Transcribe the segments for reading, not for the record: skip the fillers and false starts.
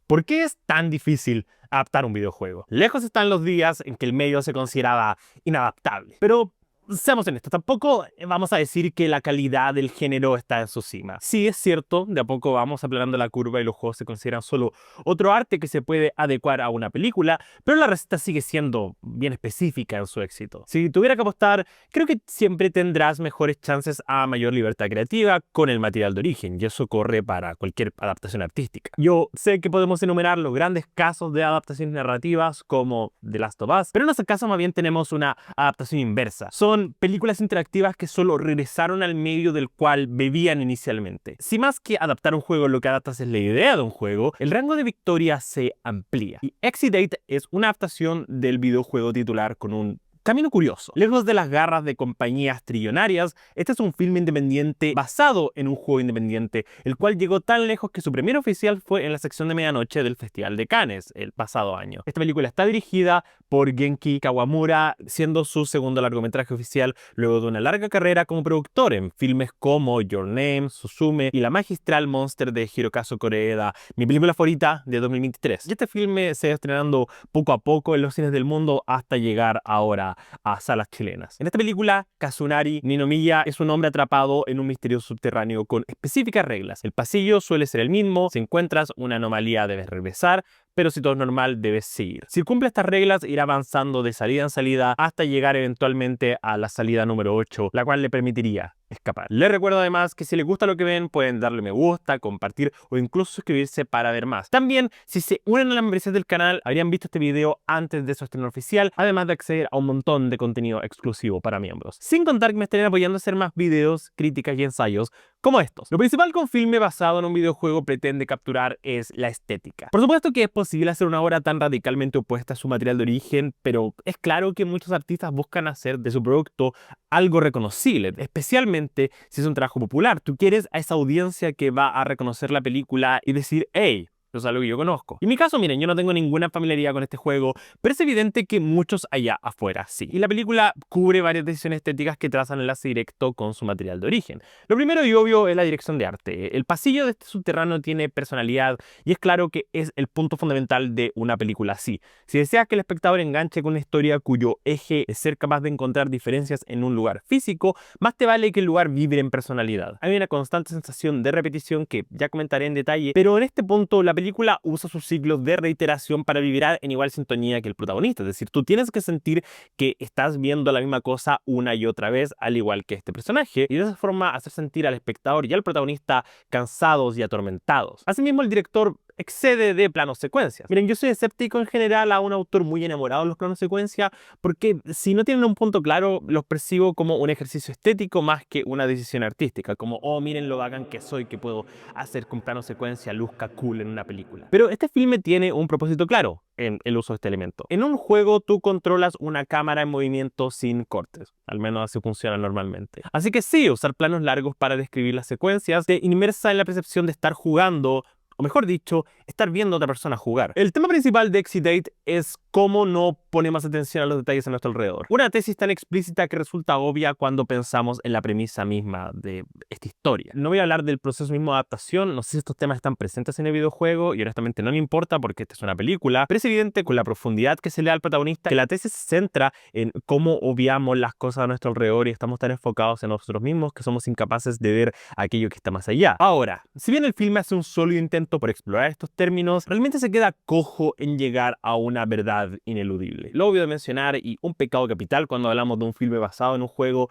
¿Por qué es tan difícil adaptar un videojuego? Lejos están los días en que el medio se consideraba inadaptable. Pero seamos honestos, tampoco vamos a decir que la calidad del género está en su cima. Sí, es cierto, de a poco vamos aplanando la curva y los juegos se consideran solo otro arte que se puede adecuar a una película, pero la receta sigue siendo bien específica en su éxito. Si tuviera que apostar, creo que siempre tendrás mejores chances a mayor libertad creativa con el material de origen, y eso corre para cualquier adaptación artística. Yo sé que podemos enumerar los grandes casos de adaptaciones narrativas como The Last of Us, pero en ese caso más bien tenemos una adaptación inversa. Son películas interactivas que solo regresaron al medio del cual bebían inicialmente. Si más que adaptar un juego lo que adaptas es la idea de un juego, el rango de victoria se amplía. Y Exit 8 es una adaptación del videojuego titular con un camino curioso. Lejos de las garras de compañías trillonarias, este es un filme independiente basado en un juego independiente, el cual llegó tan lejos que su premiere oficial fue en la sección de medianoche del Festival de Cannes el pasado año. Esta película está dirigida por Genki Kawamura, siendo su segundo largometraje oficial luego de una larga carrera como productor en filmes como Your Name, Suzume y la magistral Monster de Hirokazu Koreeda, mi película favorita de 2023. Y este filme se va estrenando poco a poco en los cines del mundo hasta llegar ahora a salas chilenas. En esta película, Kazunari Ninomiya es un hombre atrapado en un misterioso subterráneo con específicas reglas. El pasillo suele ser el mismo, si encuentras una anomalía debes regresar, pero si todo es normal, debes seguir. Si cumple estas reglas, irá avanzando de salida en salida hasta llegar eventualmente a la salida número 8, la cual le permitiría escapar. Les recuerdo además que si les gusta lo que ven, pueden darle me gusta, compartir o incluso suscribirse para ver más. También, si se unen a la membresía del canal, habrían visto este video antes de su estreno oficial, además de acceder a un montón de contenido exclusivo para miembros. Sin contar que me estarían apoyando a hacer más videos, críticas y ensayos como estos. Lo principal que un filme basado en un videojuego pretende capturar es la estética. Por supuesto que es posible hacer una obra tan radicalmente opuesta a su material de origen, pero es claro que muchos artistas buscan hacer de su producto algo reconocible, especialmente si es un trabajo popular. Tú quieres a esa audiencia que va a reconocer la película y decir, hey, eso es algo que yo conozco. En mi caso, miren, yo no tengo ninguna familiaridad con este juego, pero es evidente que muchos allá afuera sí. Y la película cubre varias decisiones estéticas que trazan enlace directo con su material de origen. Lo primero y obvio es la dirección de arte. El pasillo de este subterráneo tiene personalidad y es claro que es el punto fundamental de una película así. Si deseas que el espectador enganche con una historia cuyo eje es ser capaz de encontrar diferencias en un lugar físico, más te vale que el lugar vibre en personalidad. Hay una constante sensación de repetición que ya comentaré en detalle, pero en este punto la película usa sus ciclos de reiteración para vibrar en igual sintonía que el protagonista. Es decir, tú tienes que sentir que estás viendo la misma cosa una y otra vez, al igual que este personaje, y de esa forma hacer sentir al espectador y al protagonista cansados y atormentados. Asimismo, el director excede de planos secuencias. Miren, yo soy escéptico en general a un autor muy enamorado de los planos secuencia porque si no tienen un punto claro, los percibo como un ejercicio estético más que una decisión artística, como, oh, miren lo bacán que soy, que puedo hacer con plano secuencia, luzca cool en una película. Pero este filme tiene un propósito claro en el uso de este elemento. En un juego tú controlas una cámara en movimiento sin cortes, al menos así funciona normalmente. Así que sí, usar planos largos para describir las secuencias te inmersa en la percepción de estar jugando, o mejor dicho, estar viendo a otra persona jugar. El tema principal de Exit 8 es cómo no ponemos atención a los detalles a nuestro alrededor. Una tesis tan explícita que resulta obvia cuando pensamos en la premisa misma de esta historia. No voy a hablar del proceso mismo de adaptación, no sé si estos temas están presentes en el videojuego y honestamente no me importa porque esta es una película, pero es evidente con la profundidad que se le da al protagonista que la tesis se centra en cómo obviamos las cosas a nuestro alrededor y estamos tan enfocados en nosotros mismos que somos incapaces de ver aquello que está más allá. Ahora, si bien el filme hace un sólido intento por explorar estos términos, realmente se queda cojo en llegar a una verdad ineludible. Lo obvio de mencionar y un pecado capital cuando hablamos de un filme basado en un juego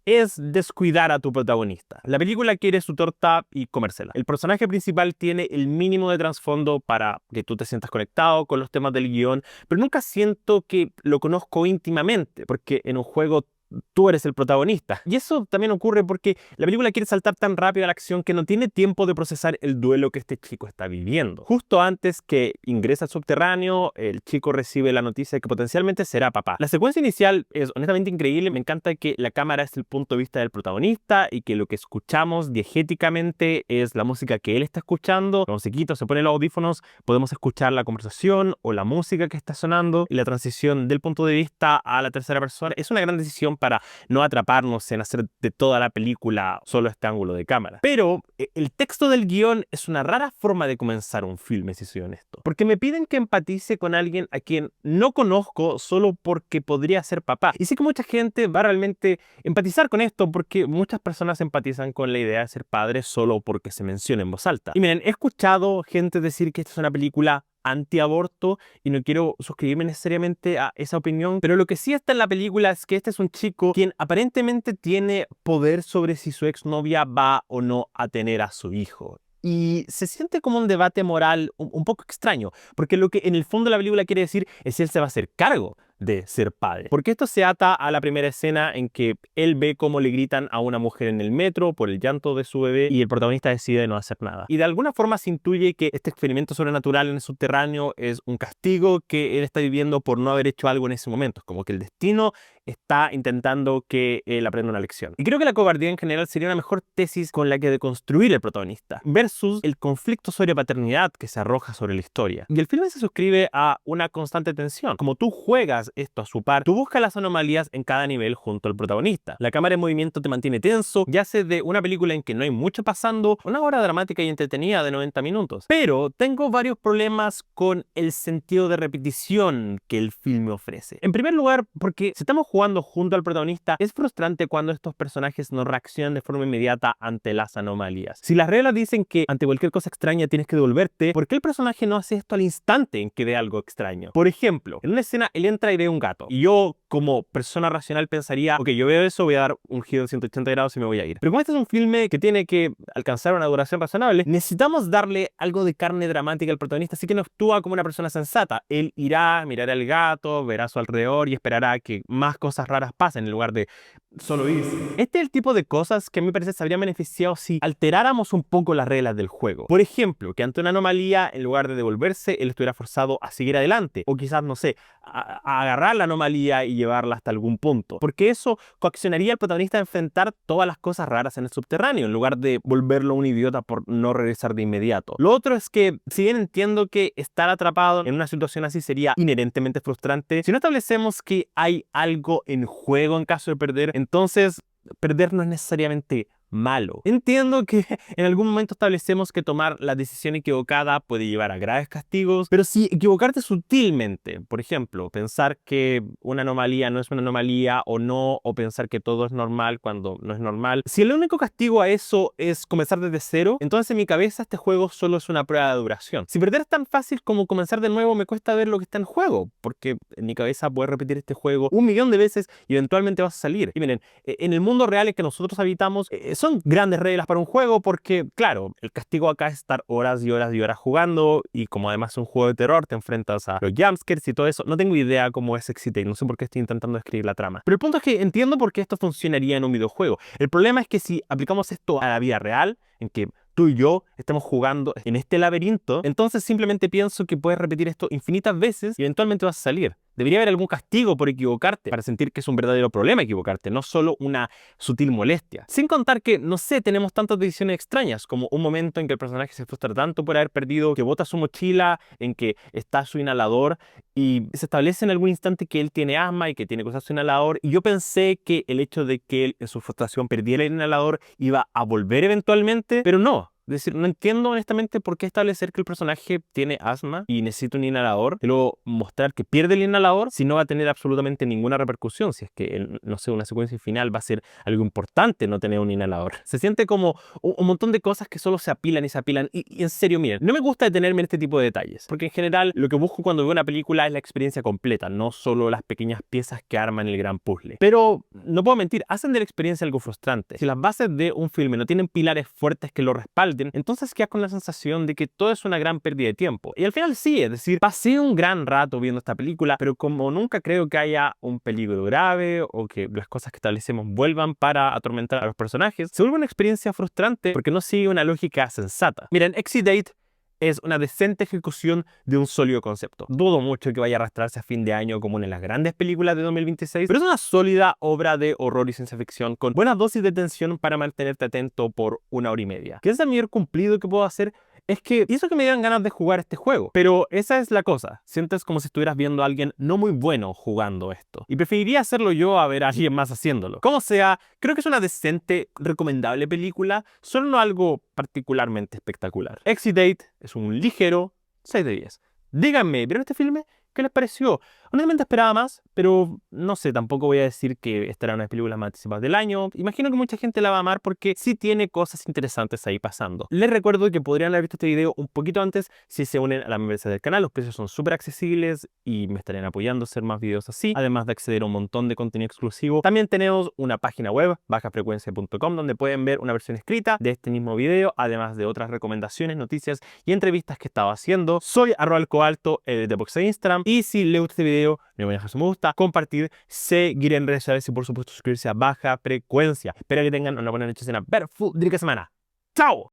es descuidar a tu protagonista. La película quiere su torta y comérsela. El personaje principal tiene el mínimo de trasfondo para que tú te sientas conectado con los temas del guión, pero nunca siento que lo conozco íntimamente, porque en un juego tú eres el protagonista. Y eso también ocurre porque la película quiere saltar tan rápido a la acción que no tiene tiempo de procesar el duelo que este chico está viviendo. Justo antes que ingresa al subterráneo, el chico recibe la noticia de que potencialmente será papá. La secuencia inicial es honestamente increíble. Me encanta que la cámara es el punto de vista del protagonista y que lo que escuchamos diegéticamente es la música que él está escuchando. Cuando se quita o se pone los audífonos, podemos escuchar la conversación o la música que está sonando y la transición del punto de vista a la tercera persona. Es una gran decisión hicieron para no atraparnos en hacer de toda la película solo este ángulo de cámara. Pero el texto del guión es una rara forma de comenzar un filme, si soy honesto. Porque me piden que empatice con alguien a quien no conozco solo porque podría ser papá. Y sé que mucha gente va a realmente empatizar con esto porque muchas personas empatizan con la idea de ser padre solo porque se menciona en voz alta. Y miren, he escuchado gente decir que esta es una película antiaborto y no quiero suscribirme necesariamente a esa opinión, pero lo que sí está en la película es que este es un chico quien aparentemente tiene poder sobre si su exnovia va o no a tener a su hijo. Y se siente como un debate moral un poco extraño, porque lo que en el fondo la película quiere decir es si él se va a hacer cargo de ser padre. Porque esto se ata a la primera escena en que él ve cómo le gritan a una mujer en el metro por el llanto de su bebé y el protagonista decide no hacer nada. Y de alguna forma se intuye que este experimento sobrenatural en el subterráneo es un castigo que él está viviendo por no haber hecho algo en ese momento. Es como que el destino está intentando que él aprenda una lección. Y creo que la cobardía en general sería una mejor tesis con la que deconstruir el protagonista, versus el conflicto sobre paternidad que se arroja sobre la historia. Y el filme se suscribe a una constante tensión. Como tú juegas esto a su par, tú buscas las anomalías en cada nivel junto al protagonista. La cámara en movimiento te mantiene tenso y hace de una película en que no hay mucho pasando una obra dramática y entretenida de 90 minutos. Pero tengo varios problemas con el sentido de repetición que el filme ofrece. En primer lugar, porque si estamos jugando junto al protagonista, es frustrante cuando estos personajes no reaccionan de forma inmediata ante las anomalías. Si las reglas dicen que ante cualquier cosa extraña tienes que devolverte, ¿por qué el personaje no hace esto al instante en que ve algo extraño? Por ejemplo, en una escena él entra y ve un gato, y yo como persona racional pensaría, ok, yo veo eso, voy a dar un giro de 180 grados y me voy a ir. Pero como este es un filme que tiene que alcanzar una duración razonable, necesitamos darle algo de carne dramática al protagonista, así que no actúa como una persona sensata. Él irá, mirará al gato, verá a su alrededor y esperará que más cosas raras pasen en lugar de solo irse. Este es el tipo de cosas que a mí me parece se habrían beneficiado si alteráramos un poco las reglas del juego. Por ejemplo, que ante una anomalía, en lugar de devolverse, él estuviera forzado a seguir adelante. O quizás, no sé, a agarrar la anomalía y llevarla hasta algún punto. Porque eso coaccionaría al protagonista a enfrentar todas las cosas raras en el subterráneo, en lugar de volverlo un idiota por no regresar de inmediato. Lo otro es que, si bien entiendo que estar atrapado en una situación así sería inherentemente frustrante, si no establecemos que hay algo en juego en caso de perder, entonces perder no es necesariamente malo. Entiendo que en algún momento establecemos que tomar la decisión equivocada puede llevar a graves castigos, pero si equivocarte sutilmente, por ejemplo, pensar que una anomalía no es una anomalía o no, o pensar que todo es normal cuando no es normal, si el único castigo a eso es comenzar desde cero, entonces en mi cabeza este juego solo es una prueba de duración. Si perder es tan fácil como comenzar de nuevo, me cuesta ver lo que está en juego, porque en mi cabeza puedes repetir este juego 1.000.000 de veces y eventualmente vas a salir. Y miren, en el mundo real en que nosotros habitamos, son grandes reglas para un juego porque, claro, el castigo acá es estar horas y horas y horas jugando y como además es un juego de terror, te enfrentas a los jumpscares y todo eso. No tengo idea cómo es Exit 8, no sé por qué estoy intentando escribir la trama. Pero el punto es que entiendo por qué esto funcionaría en un videojuego. El problema es que si aplicamos esto a la vida real, en que tú y yo estamos jugando en este laberinto, entonces simplemente pienso que puedes repetir esto infinitas veces y eventualmente vas a salir. Debería haber algún castigo por equivocarte para sentir que es un verdadero problema equivocarte, no solo una sutil molestia. Sin contar que, no sé, tenemos tantas decisiones extrañas, como un momento en que el personaje se frustra tanto por haber perdido que bota su mochila, en que está su inhalador y se establece en algún instante que él tiene asma y que tiene cosas su inhalador, y yo pensé que el hecho de que él en su frustración perdiera el inhalador iba a volver eventualmente, pero no. Es decir, no entiendo honestamente por qué establecer que el personaje tiene asma y necesita un inhalador y luego mostrar que pierde el inhalador si no va a tener absolutamente ninguna repercusión. Si es que, no sé, una secuencia final va a ser algo importante no tener un inhalador. Se siente como un montón de cosas que solo se apilan y se apilan. Y en serio, miren, no me gusta detenerme en este tipo de detalles, porque en general lo que busco cuando veo una película es la experiencia completa, no solo las pequeñas piezas que arman el gran puzzle. Pero no puedo mentir, hacen de la experiencia algo frustrante. Si las bases de un filme no tienen pilares fuertes que lo respalden, entonces quedas con la sensación de que todo es una gran pérdida de tiempo. Y al final sí, es decir, pasé un gran rato viendo esta película, pero como nunca creo que haya un peligro grave o que las cosas que establecemos vuelvan para atormentar a los personajes, se vuelve una experiencia frustrante porque no sigue una lógica sensata. Miren, Exit 8 es una decente ejecución de un sólido concepto. Dudo mucho que vaya a arrastrarse a fin de año como una de las grandes películas de 2026, pero es una sólida obra de horror y ciencia ficción con buenas dosis de tensión para mantenerte atento por 1 hora y media. ¿Qué es el mayor cumplido que puedo hacer? es que hizo que me dieran ganas de jugar este juego. Pero esa es la cosa, sientes como si estuvieras viendo a alguien no muy bueno jugando esto. Y preferiría hacerlo yo a ver a alguien más haciéndolo. Como sea, creo que es una decente, recomendable película, solo no algo particularmente espectacular. Exit Date es un ligero 6 de 10. Díganme, ¿vieron este filme? ¿Qué les pareció? Honestamente esperaba más, pero no sé, tampoco voy a decir que esta era una de las películas más anticipadas del año. Imagino que mucha gente la va a amar porque sí tiene cosas interesantes ahí pasando. Les recuerdo que podrían haber visto este video un poquito antes si se unen a la membresía del canal. Los precios son súper accesibles y me estarían apoyando a hacer más videos así, además de acceder a un montón de contenido exclusivo. También tenemos una página web, bajafrecuencia.com, donde pueden ver una versión escrita de este mismo video, además de otras recomendaciones, noticias y entrevistas que he estado haciendo. Soy @alcoalto de Box e Instagram. Y si les gusta este video, no olviden dejar su me gusta, compartir, seguir en redes sociales y por supuesto suscribirse a Baja Frecuencia. Espero que tengan una buena noche, cena, perfecta semana. ¡Chao!